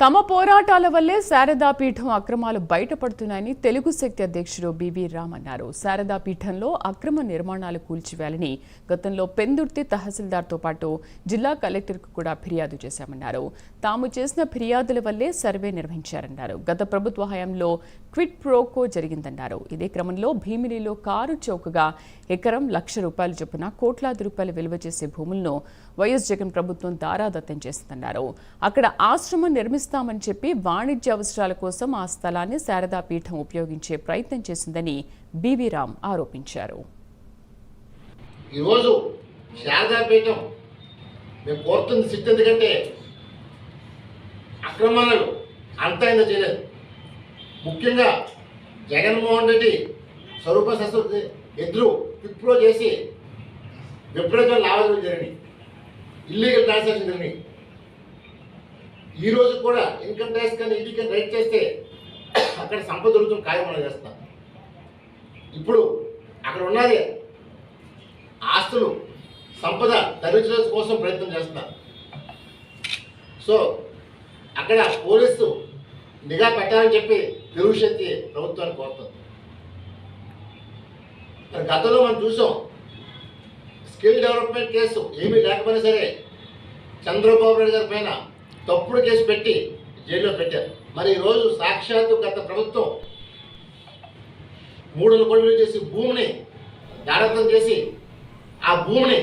తమ పోరాటాల వల్లే శారదాపీఠం అక్రమాలు బయటపడుతున్నాయని తెలుగు శక్తి అధ్యక్షుడు బివి రామ్ అన్నారు. శారదాపీఠంలో అక్రమ నిర్మాణాలు కూల్చివేయాలని గతంలో పెందుర్తి తహసీల్దార్తో పాటు జిల్లా కలెక్టర్కు కూడా ఫిర్యాదు చేశామన్నారు. తాము చేసిన ఫిర్యాదుల వల్లే సర్వే నిర్వహించారన్నారు. గత ప్రభుత్వ హయాంలో క్విట్ ప్రోకో జరిగిందన్నారు. ఇదే క్రమంలో భీమిలిలో కారు చౌకగా ఎకరం ₹1,00,000 చొప్పున కోట్లాది రూపాయలు విలువ చేసే భూములను వైఎస్ జగన్ ప్రభుత్వం దారాదత్తం చేస్తుందన్నారు. అక్కడ ఆశ్రమం నిర్మిస్తామని చెప్పి వాణిజ్య అవసరాల కోసం ఆ స్థలాన్ని శారదాపీఠం ఉపయోగించే ప్రయత్నం చేసిందని బివి రామ్ ఆరోపించారు. ఈరోజు శారదాపీఠం మేము కోరుతుంది సిట్ ఎందుకంటే అక్రమాలు అంతా ఇంత చేయలేదు. ముఖ్యంగా జగన్మోహన్ రెడ్డి స్వరూప శాస్త్ర ఎదురు విప్రో చేసి విపరీతమైన లావాదేవీలు జరిగినాయి, ఇల్లీగల్ ట్రాన్సాక్షన్ జరిగినాయి. ఈరోజు కూడా ఇన్కమ్ ట్యాక్స్ కానీ ఈడీ కానీ రైట్ చేస్తే అక్కడ సంపద దొరుకుతుంది కార్యక్రమాలు చేస్తాం. ఇప్పుడు అక్కడ ఉన్నది ఆస్తులు సంపద తరలించడం కోసం ప్రయత్నం చేస్తున్నారు. సో అక్కడ పోలీసు నిఘా పెట్టాలని చెప్పి తెలుగు శక్తి ప్రభుత్వాన్ని కోరుతుంది. గతంలో మనం చూసాం, స్కిల్ డెవలప్మెంట్ కేసు ఏమీ లేకపోయినా సరే చంద్రబాబు నాయుడు గారి పైన తప్పుడు కేసు పెట్టి జైల్లో పెట్టారు. మరి ఈరోజు సాక్షాత్తు గత ప్రభుత్వం 300 కోట్లు చేసి భూమిని దారదత్తం చేసి ఆ భూమిని